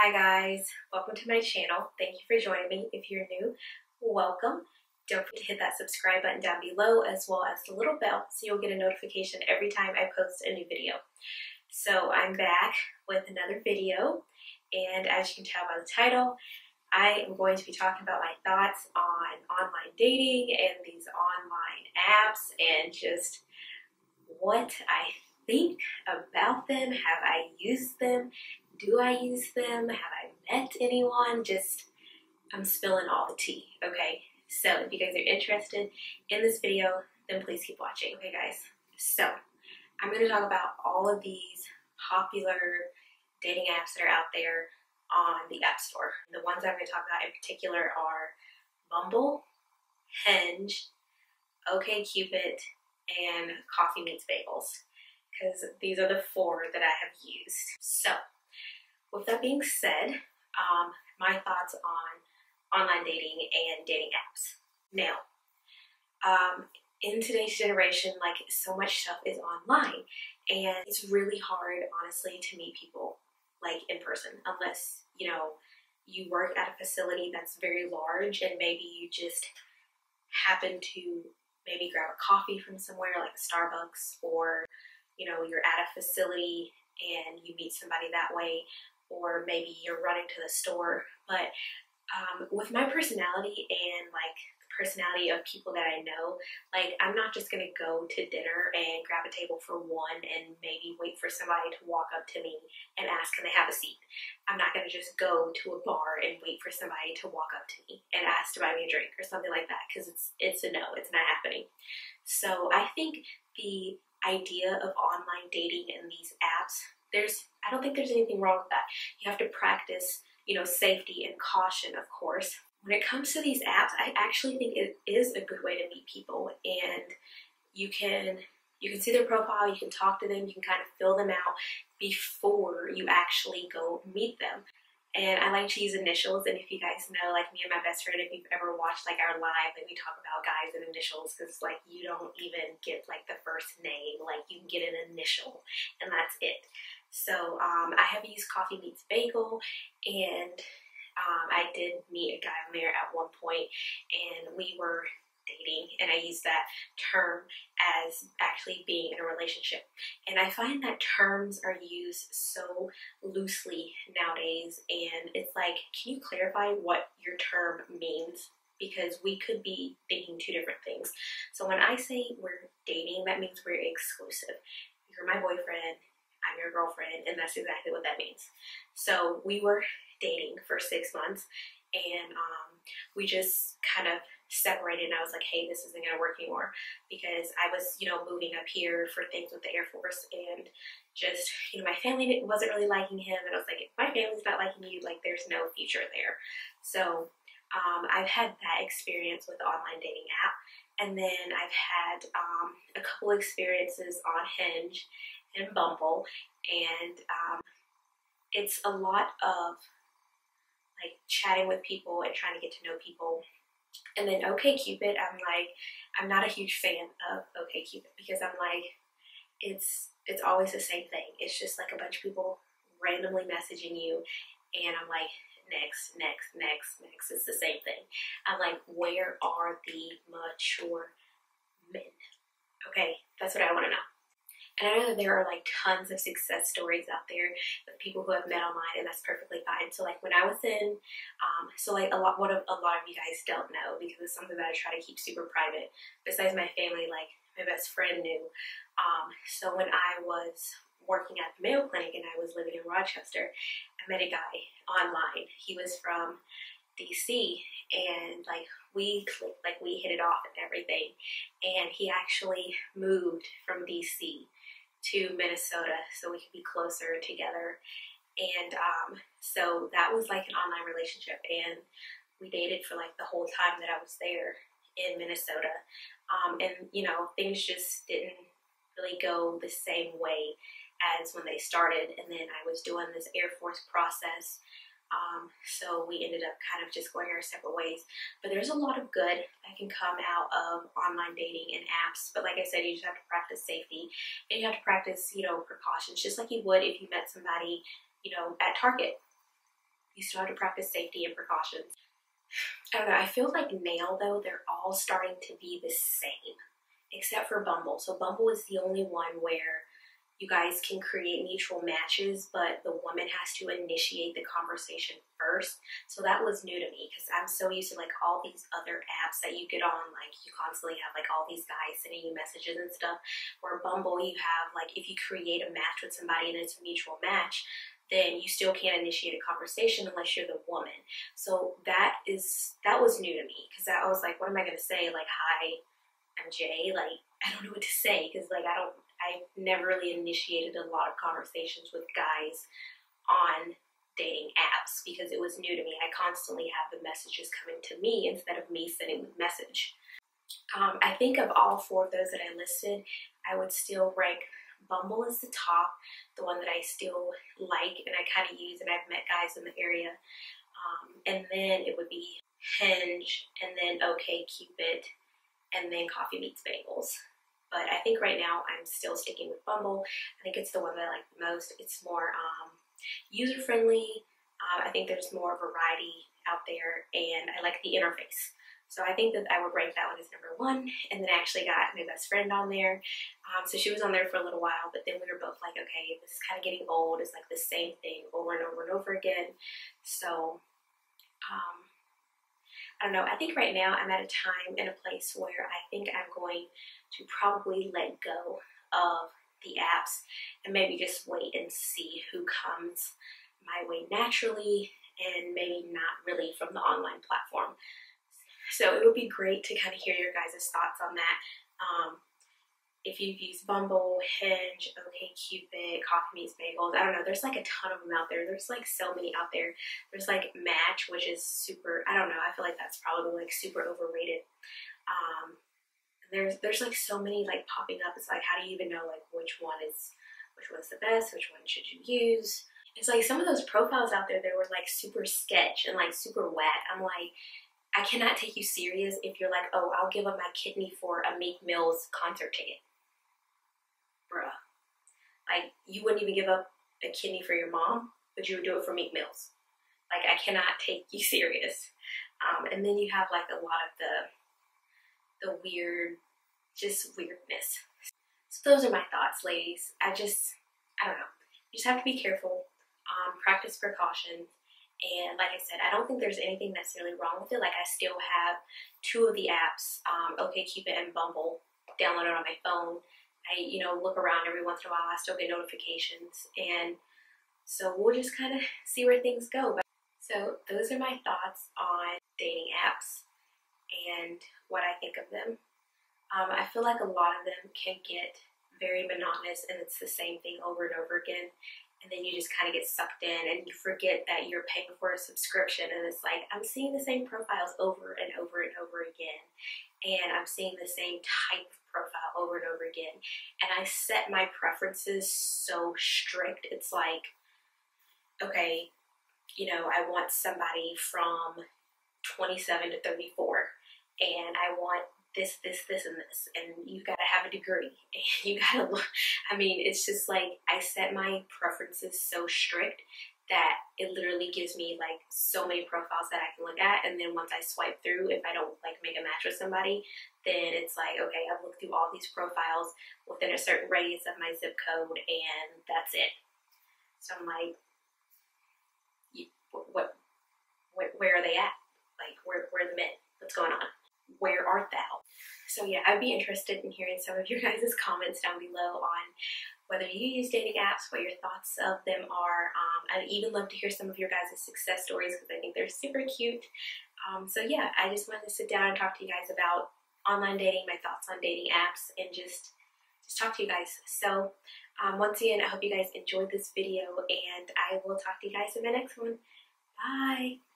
Hi guys, welcome to my channel. Thank you for joining me. If you're new, welcome. Don't forget to hit that subscribe button down below as well as the little bell so you'll get a notification every time I post a new video. So I'm back with another video, and as you can tell by the title, I am going to be talking about my thoughts on online dating and these online apps and just what I think about them. Have I used them? Do I use them? Have I met anyone? I'm spilling all the tea, okay? So if you guys are interested in this video, then please keep watching. Okay guys, so I'm going to talk about all of these popular dating apps that are out there on the App Store. The ones I'm going to talk about in particular are Bumble, Hinge, OkCupid, and Coffee Meets Bagels, because these are the 4 that I have used. So with that being said, my thoughts on online dating and dating apps. Now, in today's generation, like, so much stuff is online, and it's really hard, honestly, to meet people like in person, unless, you know, you work at a facility that's very large and maybe you just happen to maybe grab a coffee from somewhere like a Starbucks, or, you know, you're at a facility and you meet somebody that way, or maybe you're running to the store. But with my personality and like the personality of people that I know, like, I'm not just gonna go to dinner and grab a table for one and maybe wait for somebody to walk up to me and ask, can they have a seat? I'm not gonna just go to a bar and wait for somebody to walk up to me and ask to buy me a drink or something like that, because it's a no, it's not happening. So I think the idea of online dating and these apps, I don't think there's anything wrong with that. You have to practice, you know, safety and caution, of course. When it comes to these apps, I actually think it is a good way to meet people, and you can see their profile, you can talk to them, you can kind of fill them out before you actually go meet them. And I like to use initials, and if you guys know, like me and my best friend, if you've ever watched like our live, like we talk about guys and initials, because like you don't even get like the first name, like you can get an initial and that's it. So I have used Coffee Meets Bagel, and I did meet a guy on there at one point, and we were dating, and I used that term as actually being in a relationship. And I find that terms are used so loosely nowadays, and it's like, can you clarify what your term means? Because we could be thinking 2 different things. So when I say we're dating, that means we're exclusive. You're my boyfriend, I'm your girlfriend, and that's exactly what that means. So we were dating for 6 months, and we just kind of separated, and I was like, hey, this isn't gonna work anymore, because I was, you know, moving up here for things with the Air Force, and just, you know, my family wasn't really liking him, and I was like, if my family's not liking you, like, there's no future there. So I've had that experience with the online dating app, and then I've had a couple experiences on Hinge and Bumble, and it's a lot of like chatting with people and trying to get to know people. And then OkCupid, I'm not a huge fan of OkCupid, because I'm like, it's always the same thing. It's just like a bunch of people randomly messaging you, and I'm like, next. It's the same thing. I'm like, where are the mature men? Okay, that's what I want to know. And I know that there are like tons of success stories out there of people who have met online, and that's perfectly fine. So like when I was in, so like a lot of you guys don't know, because it's something that I try to keep super private. Besides my family, like my best friend knew. So when I was working at the Mayo Clinic and I was living in Rochester, I met a guy online. He was from DC, and like we clicked, like we hit it off and everything. And he actually moved from DC to Minnesota so we could be closer together. And so that was like an online relationship, and we dated for like the whole time that I was there in Minnesota. And you know, things just didn't really go the same way as when they started, and then I was doing this Air Force process. So we ended up kind of just going our separate ways. But there's a lot of good that can come out of online dating and apps. But like I said, you just have to practice safety, and you have to practice, you know, precautions, just like you would if you met somebody, you know, at Target. You still have to practice safety and precautions. I don't know, I feel like now though, they're all starting to be the same, except for Bumble. So Bumble is the only one where you guys can create mutual matches, but the woman has to initiate the conversation first. So that was new to me because I'm so used to like all these other apps that you get on, like you constantly have like all these guys sending you messages and stuff. Where Bumble, you have like if you create a match with somebody and it's a mutual match, then you still can't initiate a conversation unless you're the woman. So that was new to me because I was like, what am I gonna say? Like, hi, I'm Jay. Like, I don't know what to say because like I never really initiated a lot of conversations with guys on dating apps because it was new to me. I constantly have the messages coming to me instead of me sending the message. I think of all four of those that I listed, I would still rank Bumble as the top, the one that I still like and I kind of use and I've met guys in the area. And then it would be Hinge, and then OkCupid, and then Coffee Meets Bagels. But I think right now I'm still sticking with Bumble. I think it's the one that I like the most. It's more user-friendly. I think there's more variety out there, and I like the interface. So I think that I would rank that one as number one. And then I actually got my best friend on there. So she was on there for a little while, but then we were both like, okay, this is kind of getting old. It's like the same thing over and over and over again. So I don't know. I think right now I'm at a time and a place where I think I'm going to probably let go of the apps and maybe just wait and see who comes my way naturally and maybe not really from the online platform. So it would be great to kind of hear your guys' thoughts on that. If you've used Bumble, Hinge, OkCupid, Coffee Meets Bagels, I don't know, there's like a ton of them out there. There's like so many out there. There's like Match, which is super, I don't know, I feel like that's probably like super overrated. There's like so many like popping up. It's like, how do you even know like which one's the best? Which one should you use? It's like some of those profiles out there, they were like super sketch and like super whack. I'm like, I cannot take you serious if you're like, oh, I'll give up my kidney for a Meek Mill's concert ticket. Bruh. Like, you wouldn't even give up a kidney for your mom, but you would do it for Meek Mill's. Like, I cannot take you serious. And then you have like a lot of the weird, just weirdness. So those are my thoughts, ladies. I don't know. You just have to be careful, practice precautions. And like I said, I don't think there's anything necessarily wrong with it. Like, I still have two of the apps, OkCupid and Bumble, downloaded on my phone. I, look around every once in a while. I still get notifications. And so we'll just kind of see where things go. So those are my thoughts on dating apps and what I think of them. I feel like a lot of them can get very monotonous and it's the same thing over and over again. And then you just kind of get sucked in and you forget that you're paying for a subscription. And it's like, I'm seeing the same profiles over and over and over again. And I'm seeing the same type of profile over and over again. And I set my preferences so strict. It's like, okay, I want somebody from 27 to 34. And I want this, and this. And you gotta have a degree. And you gotta look. I mean, it's just like, I set my preferences so strict that it literally gives me like so many profiles that I can look at. And then once I swipe through, if I don't like make a match with somebody, then it's like, okay, I've looked through all these profiles within a certain radius of my zip code and that's it. So I'm like, where are they at? Like, where are the men? What's going on? Where art thou? So yeah, I'd be interested in hearing some of your guys' comments down below on whether you use dating apps, what your thoughts of them are. I'd even love to hear some of your guys' success stories because I think they're super cute. So yeah, I just wanted to sit down and talk to you guys about online dating, my thoughts on dating apps, and just talk to you guys. So once again, I hope you guys enjoyed this video, and I will talk to you guys in my next one. Bye!